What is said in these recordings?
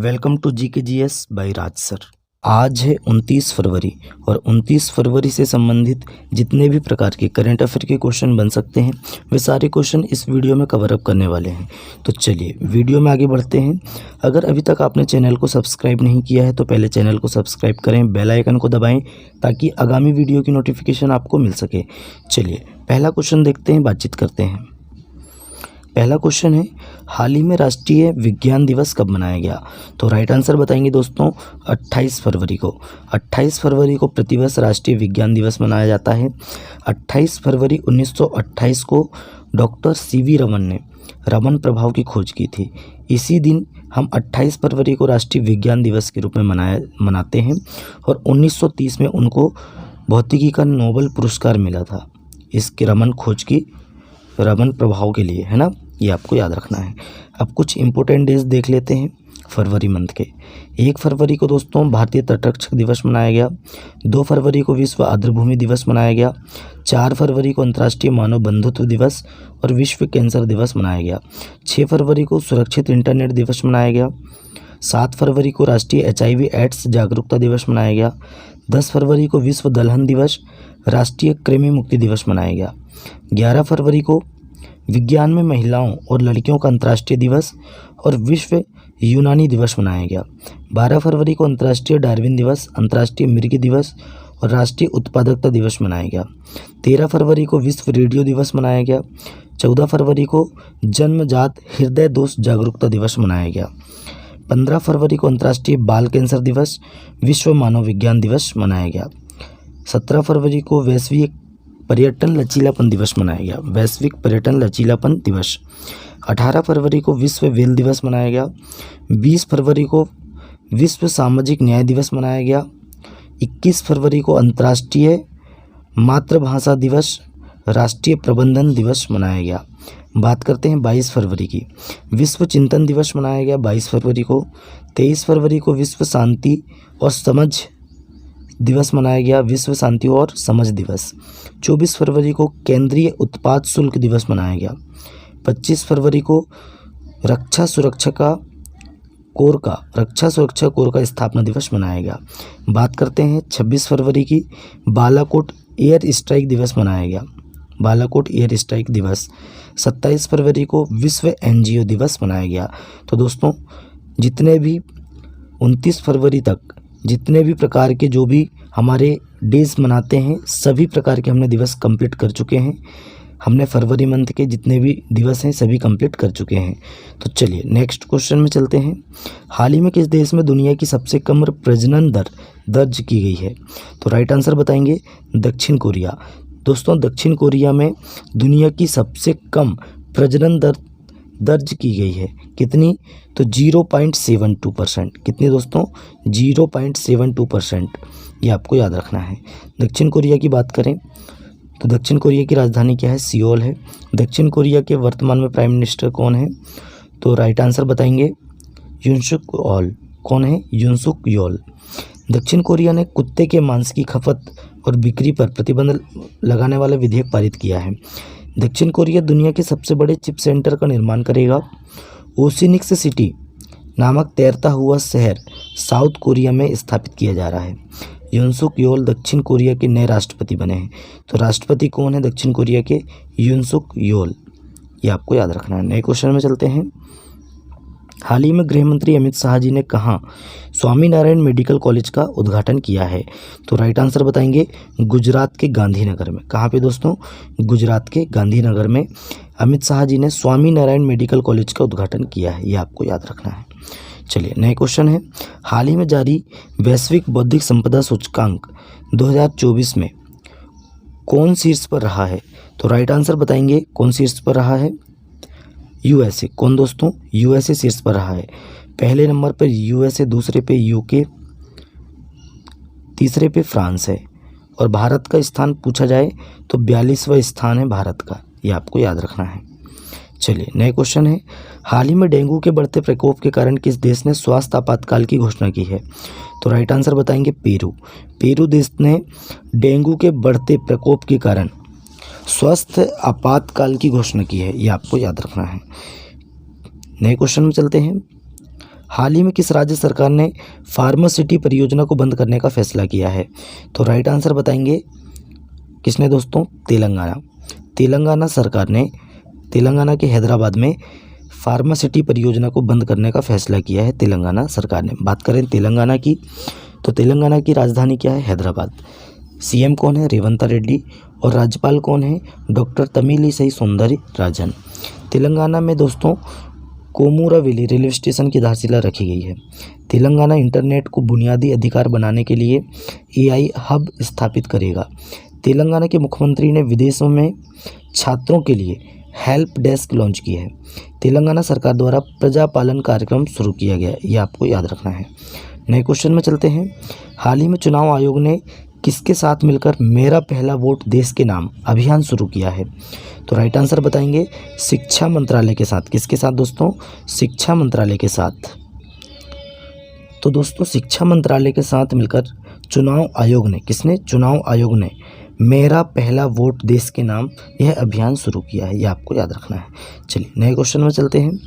Welcome to जी के G S by Raj sir. आज है 29 फरवरी और 29 फरवरी से संबंधित जितने भी प्रकार के करंट अफेयर के क्वेश्चन बन सकते हैं वे सारे क्वेश्चन इस वीडियो में कवर अप करने वाले हैं। तो चलिए वीडियो में आगे बढ़ते हैं। अगर अभी तक आपने चैनल को सब्सक्राइब नहीं किया है तो पहले चैनल को सब्सक्राइब करें, बेल आइकन को दबाएं ताकि आगामी वीडियो की नोटिफिकेशन आपको मिल सके। चलिए पहला क्वेश्चन देखते हैं, बातचीत करते हैं। पहला क्वेश्चन है, हाल ही में राष्ट्रीय विज्ञान दिवस कब मनाया गया? तो राइट आंसर बताएंगे दोस्तों 28 फरवरी को। 28 फरवरी को प्रतिवर्ष राष्ट्रीय विज्ञान दिवस मनाया जाता है। 28 फरवरी 1928 को डॉक्टर CV रमन ने रमन प्रभाव की खोज की थी। इसी दिन हम 28 फरवरी को राष्ट्रीय विज्ञान दिवस के रूप में मनाते हैं और 1930 में उनको भौतिकी का नोबेल पुरस्कार मिला था इसके रमन खोज की रमन प्रभाव के लिए, है ना, ये आपको याद रखना है। अब कुछ इंपॉर्टेंट डेज देख लेते हैं फरवरी मंथ के। 1 फरवरी को दोस्तों भारतीय तटरक्षक दिवस मनाया गया। 2 फरवरी को विश्व आर्द्रभूमि दिवस मनाया गया। 4 फरवरी को अंतर्राष्ट्रीय मानव बंधुत्व दिवस और विश्व कैंसर दिवस मनाया गया। 6 फरवरी को सुरक्षित इंटरनेट दिवस मनाया गया। 7 फरवरी को राष्ट्रीय HIV एड्स जागरूकता दिवस मनाया गया। 10 फरवरी को विश्व दलहन दिवस, राष्ट्रीय कृमि मुक्ति दिवस मनाया गया। 11 फरवरी को विज्ञान में महिलाओं और लड़कियों का अंतर्राष्ट्रीय दिवस और विश्व यूनानी दिवस मनाया गया। 12 फरवरी को अंतर्राष्ट्रीय डार्विन दिवस, अंतर्राष्ट्रीय मिर्गी दिवस और राष्ट्रीय उत्पादकता दिवस मनाया गया। 13 फरवरी को विश्व रेडियो दिवस मनाया गया। 14 फरवरी को जन्मजात हृदय दोष जागरूकता दिवस मनाया गया। 15 फरवरी को अंतर्राष्ट्रीय बाल कैंसर दिवस, विश्व मानव विज्ञान दिवस मनाया गया। 17 फरवरी को वैश्विक पर्यटन लचीलापन दिवस मनाया गया, वैश्विक पर्यटन लचीलापन दिवस। 18 फरवरी को विश्व वेल दिवस मनाया गया। 20 फरवरी को विश्व सामाजिक न्याय दिवस मनाया गया। 21 फरवरी को अंतर्राष्ट्रीय मातृभाषा दिवस, राष्ट्रीय प्रबंधन दिवस मनाया गया। बात करते हैं 22 फरवरी की, विश्व चिंतन दिवस मनाया गया 22 फरवरी को। 23 फरवरी को विश्व शांति और समझ दिवस मनाया गया, विश्व शांति और समझ दिवस। 24 फरवरी को केंद्रीय उत्पाद शुल्क दिवस मनाया गया। 25 फरवरी को रक्षा सुरक्षा कोर का स्थापना दिवस मनाया गया। बात करते हैं 26 फरवरी की, बालाकोट एयर स्ट्राइक दिवस मनाया गया, बालाकोट एयर स्ट्राइक दिवस। 27 फरवरी को विश्व NGO दिवस मनाया गया। तो दोस्तों जितने भी 29 फरवरी तक जितने भी प्रकार के जो भी हमारे डेज मनाते हैं सभी प्रकार के हमने दिवस कंप्लीट कर चुके हैं। हमने फरवरी मंथ के जितने भी दिवस हैं सभी कंप्लीट कर चुके हैं। तो चलिए नेक्स्ट क्वेश्चन में चलते हैं। हाल ही में किस देश में दुनिया की सबसे कम प्रजनन दर दर्ज की गई है? तो राइट आंसर बताएंगे दक्षिण कोरिया। दोस्तों दक्षिण कोरिया में दुनिया की सबसे कम प्रजनन दर दर्ज की गई है। कितनी? तो 0.72%। कितनी दोस्तों? 0.72%। ये आपको याद रखना है। दक्षिण कोरिया की बात करें तो दक्षिण कोरिया की राजधानी क्या है? सियोल है। दक्षिण कोरिया के वर्तमान में प्राइम मिनिस्टर कौन है? तो राइट आंसर बताएंगे युनसुक योल। कौन है? युनसुक योल। दक्षिण कोरिया ने कुत्ते के मांस की खपत और बिक्री पर प्रतिबंध लगाने वाला विधेयक पारित किया है। दक्षिण कोरिया दुनिया के सबसे बड़े चिप सेंटर का निर्माण करेगा। ओसिनिक्स सिटी नामक तैरता हुआ शहर साउथ कोरिया में स्थापित किया जा रहा है। युनसुक योल दक्षिण कोरिया के नए राष्ट्रपति बने हैं। तो राष्ट्रपति कौन है दक्षिण कोरिया के? युनसुक योल। ये आपको याद रखना है। नए क्वेश्चन में चलते हैं। हाल ही में गृह मंत्री अमित शाह जी ने कहाँ स्वामीनारायण मेडिकल कॉलेज का उद्घाटन किया है? तो राइट आंसर बताएंगे गुजरात के गांधीनगर में। कहाँ पे दोस्तों? गुजरात के गांधीनगर में अमित शाह जी ने स्वामीनारायण मेडिकल कॉलेज का उद्घाटन किया है। ये आपको याद रखना है। चलिए नए क्वेश्चन है। हाल ही में जारी वैश्विक बौद्धिक संपदा सूचकांक 2024 में कौन शीर्ष पर रहा है? तो राइट आंसर बताएंगे कौन शीर्ष पर रहा है? USA। कौन दोस्तों? USA शीर्ष पर रहा है। पहले नंबर पर USA, दूसरे पे UK, तीसरे पे फ्रांस है। और भारत का स्थान पूछा जाए तो 42वां स्थान है भारत का। ये आपको याद रखना है। चलिए नए क्वेश्चन है। हाल ही में डेंगू के बढ़ते प्रकोप के कारण किस देश ने स्वास्थ्य आपातकाल की घोषणा की है? तो राइट आंसर बताएंगे पेरू। पेरू देश ने डेंगू के बढ़ते प्रकोप के कारण स्वास्थ्य आपातकाल की घोषणा की है। ये आपको याद रखना है। नए क्वेश्चन में चलते हैं। हाल ही में किस राज्य सरकार ने फार्मासिटी परियोजना को बंद करने का फैसला किया है? तो राइट आंसर बताएंगे किसने दोस्तों? तेलंगाना। तेलंगाना सरकार ने तेलंगाना के हैदराबाद में फार्मासिटी परियोजना को बंद करने का फैसला किया है तेलंगाना सरकार ने। बात करें तेलंगाना की, तो तेलंगाना की राजधानी क्या है? हैदराबाद। सीएम कौन है? रेवंत रेड्डी। और राज्यपाल कौन है? डॉक्टर तमिलिसाई सौंदरराजन। तेलंगाना में दोस्तों कोमुरावेली रेलवे स्टेशन की आधारशिला रखी गई है। तेलंगाना इंटरनेट को बुनियादी अधिकार बनाने के लिए एआई हब स्थापित करेगा। तेलंगाना के मुख्यमंत्री ने विदेशों में छात्रों के लिए हेल्प डेस्क लॉन्च की है। तेलंगाना सरकार द्वारा प्रजापालन कार्यक्रम शुरू किया गया है, ये आपको याद रखना है। नए क्वेश्चन में चलते हैं। हाल ही में चुनाव आयोग ने किसके साथ मिलकर मेरा पहला वोट देश के नाम अभियान शुरू किया है? तो राइट आंसर बताएंगे शिक्षा मंत्रालय के साथ। किसके साथ दोस्तों? शिक्षा मंत्रालय के साथ। तो दोस्तों शिक्षा मंत्रालय के साथ मिलकर चुनाव आयोग ने, किसने? चुनाव आयोग ने मेरा पहला वोट देश के नाम यह अभियान शुरू किया है, यह आपको याद रखना है। चलिए नए क्वेश्चन में चलते हैं।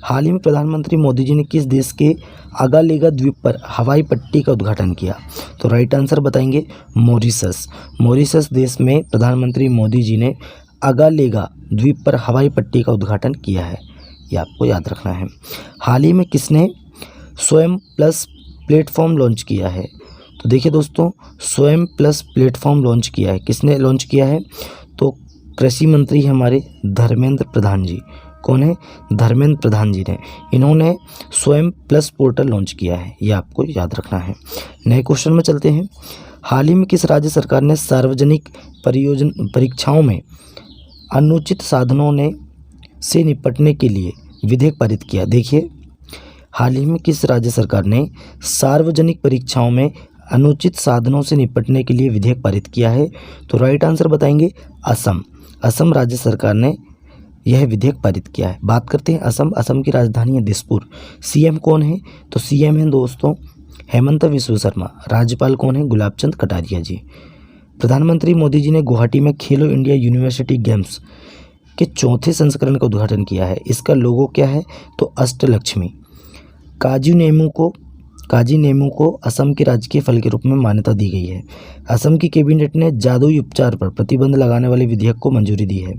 हाल ही में प्रधानमंत्री मोदी जी ने किस देश के अगालेगा द्वीप पर हवाई पट्टी का उद्घाटन किया? तो राइट आंसर बताएंगे मॉरिशस। मॉरिशस देश में प्रधानमंत्री मोदी जी ने अगालेगा द्वीप पर हवाई पट्टी का उद्घाटन किया है, यह आपको याद रखना है। हाल ही में किसने स्वयं प्लस प्लेटफॉर्म लॉन्च किया है? तो देखिए दोस्तों स्वयं प्लस प्लेटफॉर्म लॉन्च किया है। किसने लॉन्च किया है? तो कृषि मंत्री हमारे धर्मेंद्र प्रधान जी। कौन है? धर्मेंद्र प्रधान जी ने, इन्होंने स्वयं प्लस पोर्टल लॉन्च किया है, ये आपको याद रखना है। नए क्वेश्चन में चलते हैं। हाल ही में किस राज्य सरकार ने सार्वजनिक परीक्षाओं में अनुचित साधनों से निपटने के लिए विधेयक पारित किया? देखिए हाल ही में किस राज्य सरकार ने सार्वजनिक परीक्षाओं में अनुचित साधनों से निपटने के लिए विधेयक पारित किया है? तो राइट आंसर बताएंगे असम। असम राज्य सरकार ने यह विधेयक पारित किया है। बात करते हैं असम। असम की राजधानी है दिसपुर। सीएम कौन है? तो सीएम है दोस्तों हेमंत बिस्वा शर्मा। राज्यपाल कौन है? गुलाबचंद कटारिया जी। प्रधानमंत्री मोदी जी ने गुवाहाटी में खेलो इंडिया यूनिवर्सिटी गेम्स के चौथे संस्करण का उद्घाटन किया है। इसका लोगो क्या है? तो अष्टलक्ष्मी। काजी नेमू को असम के राजकीय फल के रूप में मान्यता दी गई है। असम की कैबिनेट ने जादुई उपचार पर प्रतिबंध लगाने वाले विधेयक को मंजूरी दी है।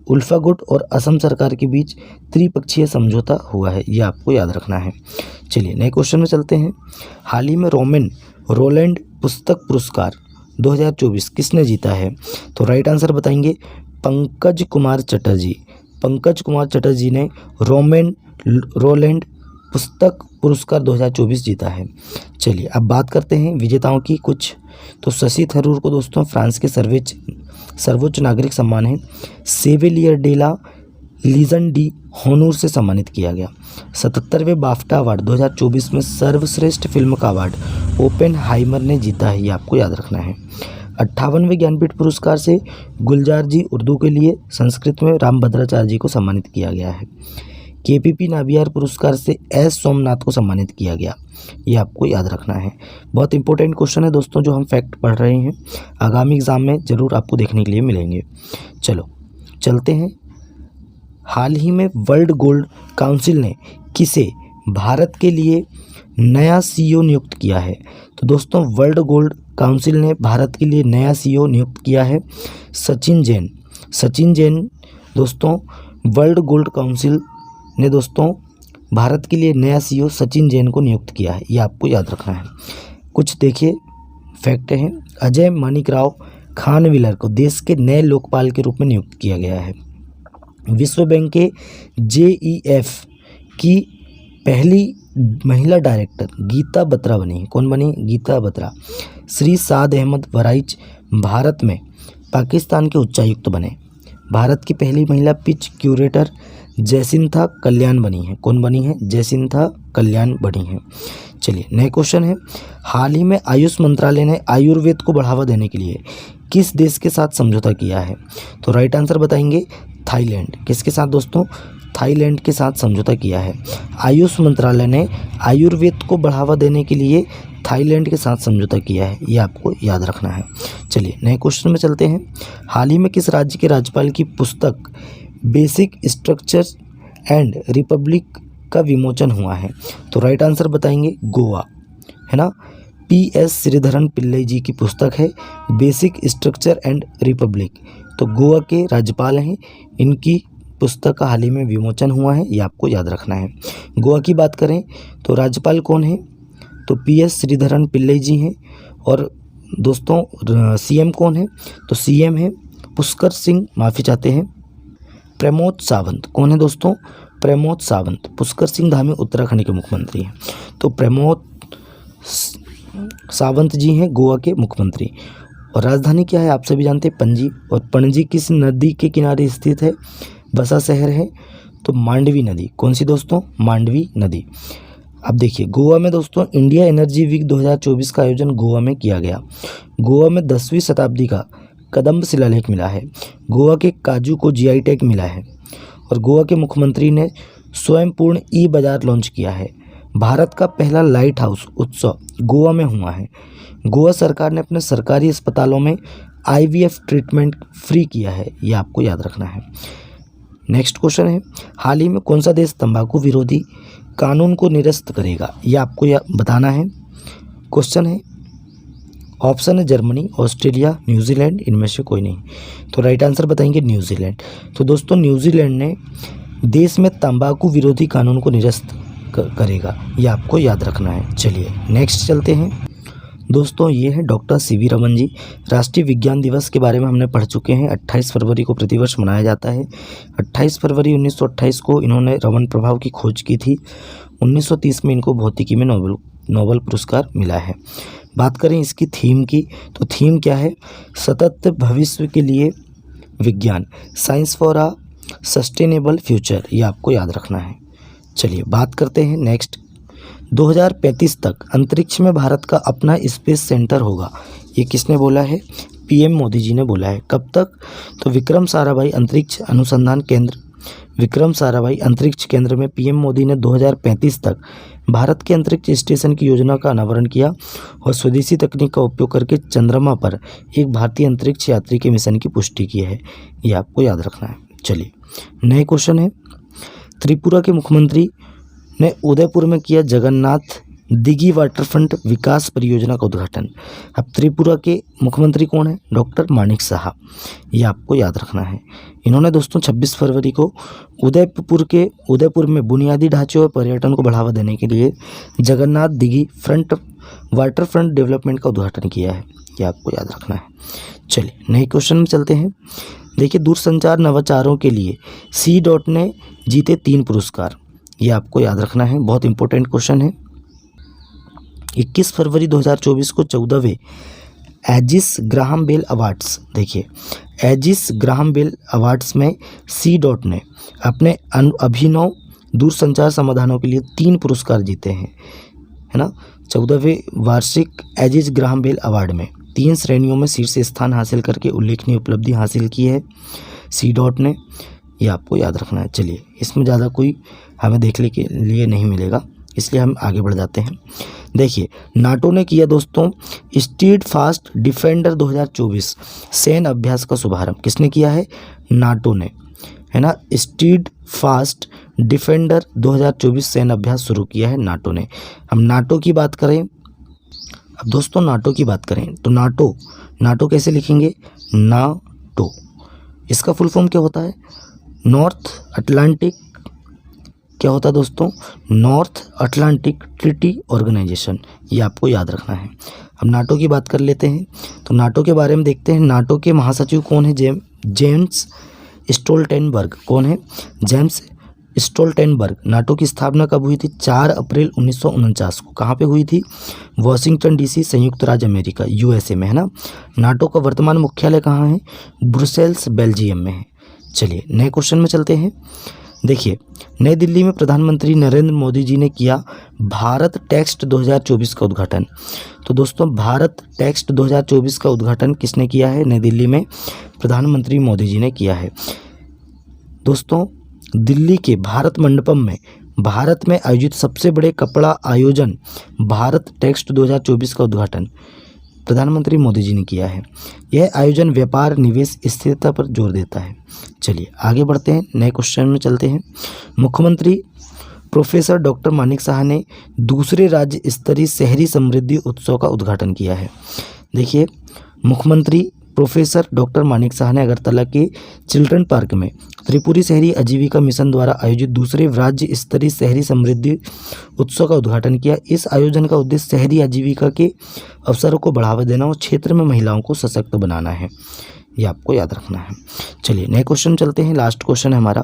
उल्फा गुट और असम सरकार के बीच त्रिपक्षीय समझौता हुआ है, यह आपको याद रखना है। चलिए नए क्वेश्चन में चलते हैं। हाल ही में रोलैंड पुस्तक पुरस्कार 2024 किसने जीता है? तो राइट आंसर बताएंगे पंकज कुमार चटर्जी। पंकज कुमार चटर्जी ने रोलैंड पुस्तक पुरस्कार 2024 जीता है। चलिए अब बात करते हैं विजेताओं की कुछ। तो शशि थरूर को दोस्तों फ्रांस के सर्वोच्च नागरिक सम्मान है सेवेलियर डे ला लीजन डी होनूर से सम्मानित किया गया। 77वें बाफ्टा अवार्ड 2024 में सर्वश्रेष्ठ फिल्म का अवार्ड ओपेनहाइमर ने जीता है, ये आपको याद रखना है। 58वें ज्ञानपीठ पुरस्कार से गुलजार जी उर्दू के लिए, संस्कृत में रामभद्राचार्य जी को सम्मानित किया गया है। केपीपी नाबियार पुरस्कार से एस सोमनाथ को सम्मानित किया गया, ये आपको याद रखना है। बहुत इंपॉर्टेंट क्वेश्चन है दोस्तों जो हम फैक्ट पढ़ रहे हैं, आगामी एग्जाम में ज़रूर आपको देखने के लिए मिलेंगे। चलो चलते हैं। हाल ही में वर्ल्ड गोल्ड काउंसिल ने किसे भारत के लिए नया सीईओ नियुक्त किया है? तो दोस्तों वर्ल्ड गोल्ड काउंसिल ने भारत के लिए नया सीईओ नियुक्त किया है सचिन जैन। सचिन जैन दोस्तों वर्ल्ड गोल्ड काउंसिल ने दोस्तों भारत के लिए नया सीईओ सचिन जैन को नियुक्त किया है, ये आपको याद रखना है। कुछ देखिए फैक्ट हैं। अजय मानिकराव खानविलर को देश के नए लोकपाल के रूप में नियुक्त किया गया है। विश्व बैंक के जेईएफ की पहली महिला डायरेक्टर गीता बत्रा बनी है। कौन बनी? गीता बत्रा। श्री साद अहमद वराइच भारत में पाकिस्तान के उच्चायुक्त बने। भारत की पहली महिला पिच क्यूरेटर जयसिंथा कल्याण बनी है। कौन बनी है? जयसिंथा कल्याण बनी है। चलिए नए क्वेश्चन है। हाल ही में आयुष मंत्रालय ने आयुर्वेद को बढ़ावा देने के लिए किस देश के साथ समझौता किया है? तो राइट आंसर बताएंगे थाईलैंड। किसके साथ दोस्तों? थाईलैंड के साथ समझौता किया है। आयुष मंत्रालय ने आयुर्वेद को बढ़ावा देने के लिए थाईलैंड के साथ समझौता किया है, ये आपको याद रखना है। चलिए नए क्वेश्चन में चलते हैं। हाल ही में किस राज्य के राज्यपाल की पुस्तक बेसिक स्ट्रक्चर्स एंड रिपब्लिक का विमोचन हुआ है? तो राइट आंसर बताएंगे गोवा, है ना। PS श्रीधरन पिल्लई जी की पुस्तक है बेसिक स्ट्रक्चर एंड रिपब्लिक। तो गोवा के राज्यपाल हैं, इनकी पुस्तक का हाल ही में विमोचन हुआ है, ये आपको याद रखना है। गोवा की बात करें तो राज्यपाल कौन है? तो PS श्रीधरन पिल्लई जी हैं। और दोस्तों CM कौन है? तो CM है पुष्कर सिंह, माफ़ी चाहते हैं, प्रमोद सावंत। कौन है दोस्तों? प्रमोद सावंत। पुष्कर सिंह धामी उत्तराखंड के मुख्यमंत्री हैं। तो प्रमोद सावंत जी हैं गोवा के मुख्यमंत्री। और राजधानी क्या है? आप सभी जानते हैं पणजी। और पणजी किस नदी के किनारे स्थित है? बसा शहर है। तो मांडवी नदी। कौन सी दोस्तों? मांडवी नदी। अब देखिए गोवा में दोस्तों इंडिया एनर्जी वीक 2024 का आयोजन गोवा में किया गया। गोवा में 10वीं शताब्दी का कदम्ब शिलालेख मिला है। गोवा के काजू को GI टैग मिला है। और गोवा के मुख्यमंत्री ने स्वयं पूर्ण बाजार लॉन्च किया है। भारत का पहला लाइट हाउस उत्सव गोवा में हुआ है। गोवा सरकार ने अपने सरकारी अस्पतालों में IVF ट्रीटमेंट फ्री किया है, ये आपको याद रखना है। नेक्स्ट क्वेश्चन है, हाल ही में कौन सा देश तंबाकू विरोधी कानून को निरस्त करेगा? ये आपको बताना है। क्वेश्चन है, ऑप्शन है जर्मनी, ऑस्ट्रेलिया, न्यूजीलैंड, इनमें से कोई नहीं। तो राइट आंसर बताएंगे न्यूजीलैंड। तो दोस्तों न्यूजीलैंड ने देश में तंबाकू विरोधी कानून को निरस्त करेगा, ये आपको याद रखना है। चलिए नेक्स्ट चलते हैं। दोस्तों ये है डॉक्टर CV रमन जी। राष्ट्रीय विज्ञान दिवस के बारे में हमने पढ़ चुके हैं। 28 फरवरी को प्रतिवर्ष मनाया जाता है। 28 फरवरी 1928 को इन्होंने रमन प्रभाव की खोज की थी। 1930 में इनको भौतिकी में नोबेल पुरस्कार मिला है। बात करें इसकी थीम की, तो थीम क्या है? सतत भविष्य के लिए विज्ञान, science for a sustainable future, ये आपको याद रखना है। चलिए बात करते हैं नेक्स्ट। 2035 तक अंतरिक्ष में भारत का अपना स्पेस सेंटर होगा, ये किसने बोला है? PM मोदी जी ने बोला है। कब तक? तो विक्रम साराभाई अंतरिक्ष अनुसंधान केंद्र, विक्रम साराभाई अंतरिक्ष केंद्र में PM मोदी ने 2035 तक भारत के अंतरिक्ष स्टेशन की योजना का अनावरण किया और स्वदेशी तकनीक का उपयोग करके चंद्रमा पर एक भारतीय अंतरिक्ष यात्री के मिशन की पुष्टि की है, ये आपको याद रखना है। चलिए नए क्वेश्चन है, त्रिपुरा के मुख्यमंत्री ने उदयपुर में किया जगन्नाथ दिघी वाटरफ्रंट विकास परियोजना का उद्घाटन। अब त्रिपुरा के मुख्यमंत्री कौन है? डॉक्टर मानिक साहा, ये आपको याद रखना है। इन्होंने दोस्तों 26 फरवरी को उदयपुर में बुनियादी ढांचे और पर्यटन को बढ़ावा देने के लिए जगन्नाथ दिघी वाटरफ्रंट डेवलपमेंट का उद्घाटन किया है, ये आपको याद रखना है। चलिए नए क्वेश्चन में चलते हैं। देखिए दूरसंचार नवाचारों के लिए C. ने जीते 3 पुरस्कार, ये आपको याद रखना है, बहुत इंपॉर्टेंट क्वेश्चन है। 21 फरवरी 2024 को 14वें एजिस ग्राहम बेल अवार्ड्स, देखिए एजिस ग्राहम बेल अवार्ड्स में C. ने अपने अभिनव दूरसंचार समाधानों के लिए 3 पुरस्कार जीते हैं, है ना। 14वें वार्षिक एजिस ग्राहम बेल अवार्ड में 3 श्रेणियों में शीर्ष स्थान हासिल करके उल्लेखनीय उपलब्धि हासिल की है C. ने, ये आपको याद रखना है। चलिए इसमें ज़्यादा कोई हमें देखने के लिए नहीं मिलेगा, इसलिए हम आगे बढ़ जाते हैं। देखिए नाटो ने किया दोस्तों स्टीड फास्ट डिफेंडर 2024 सैन्य अभ्यास का शुभारंभ, किसने किया है? नाटो ने, है ना। स्टीड फास्ट डिफेंडर 2024 सैन्य अभ्यास शुरू किया है नाटो ने। हम नाटो की बात करें, अब दोस्तों नाटो की बात करें तो नाटो कैसे लिखेंगे? नाटो, इसका फुल फॉर्म क्या होता है? नॉर्थ अटलांटिक, क्या होता है दोस्तों? नॉर्थ अटलांटिक ट्रीटी ऑर्गेनाइजेशन, ये आपको याद रखना है। हम नाटो की बात कर लेते हैं, तो नाटो के बारे में देखते हैं। नाटो के महासचिव कौन है? James Stoltenberg. कौन है? James Stoltenberg. नाटो की स्थापना कब हुई थी? 4 अप्रैल 1949 को। कहाँ पे हुई थी? वॉशिंगटन DC, संयुक्त राज्य अमेरिका, USA में, है ना। नाटो का वर्तमान मुख्यालय कहाँ है? ब्रुसेल्स, बेल्जियम में है। चलिए नए क्वेश्चन में चलते हैं। देखिए नई दिल्ली में प्रधानमंत्री नरेंद्र मोदी जी ने किया भारत टेक्स्ट 2024 का उद्घाटन। तो दोस्तों भारत टेक्स्ट 2024 का उद्घाटन किसने किया है? नई दिल्ली में प्रधानमंत्री मोदी जी ने किया है। दोस्तों दिल्ली के भारत मंडपम में भारत में आयोजित सबसे बड़े कपड़ा आयोजन भारत टेक्स्ट 2024 का उद्घाटन प्रधानमंत्री मोदी जी ने किया है। यह आयोजन व्यापार, निवेश, स्थिरता पर जोर देता है। चलिए आगे बढ़ते हैं, नए क्वेश्चन में चलते हैं। मुख्यमंत्री प्रोफेसर डॉक्टर मानिक साहा ने दूसरे राज्य स्तरीय शहरी समृद्धि उत्सव का उद्घाटन किया है? देखिए, मुख्यमंत्री प्रोफेसर डॉक्टर मानिक साहा ने अगरतला के चिल्ड्रन पार्क में त्रिपुरी शहरी आजीविका मिशन द्वारा आयोजित दूसरे राज्य स्तरीय शहरी समृद्धि उत्सव का उद्घाटन किया। इस आयोजन का उद्देश्य शहरी आजीविका के अवसरों को बढ़ावा देना और क्षेत्र में महिलाओं को सशक्त बनाना है। ये आपको याद रखना है। चलिए नए क्वेश्चन चलते हैं। लास्ट क्वेश्चन है हमारा,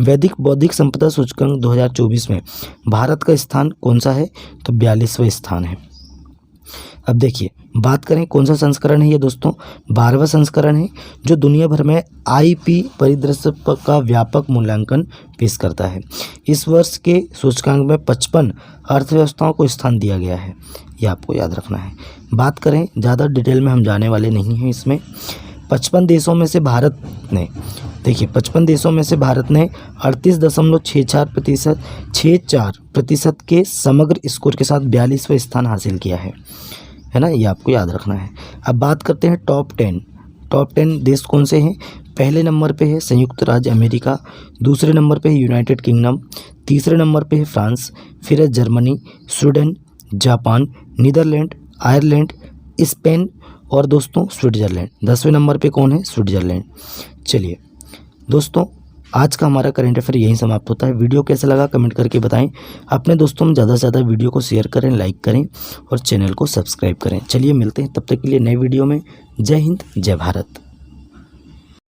वैदिक बौद्धिक संपदा सूचकांक 2024 में भारत का स्थान कौन सा है? तो 42वां स्थान है। अब देखिए, बात करें कौन सा संस्करण है ये दोस्तों, 12वां संस्करण है, जो दुनिया भर में आईपी परिदृश्य का व्यापक मूल्यांकन पेश करता है। इस वर्ष के सूचकांक में 55 अर्थव्यवस्थाओं को स्थान दिया गया है। ये आपको याद रखना है। बात करें, ज़्यादा डिटेल में हम जाने वाले नहीं हैं इसमें। 55 देशों में से भारत ने, देखिए 55 देशों में से भारत ने 38.64% के समग्र स्कोर के साथ 42वां स्थान हासिल किया है ना, ये आपको याद रखना है। अब बात करते हैं टॉप 10 देश कौन से हैं। पहले नंबर पे है संयुक्त राज्य अमेरिका, दूसरे नंबर पे है यूनाइटेड किंगडम, तीसरे नंबर पे है फ्रांस, फिर है Germany, Sweden, Japan, Netherlands, Ireland, Spain और दोस्तों स्विट्ज़रलैंड। 10वें नंबर पे कौन है? स्विट्ज़रलैंड। चलिए दोस्तों, आज का हमारा करंट अफेयर यहीं समाप्त होता है। वीडियो कैसा लगा कमेंट करके बताएं। अपने दोस्तों में ज़्यादा से ज़्यादा वीडियो को शेयर करें, लाइक करें और चैनल को सब्सक्राइब करें। चलिए मिलते हैं तब तक के लिए नए वीडियो में। जय हिंद, जय भारत।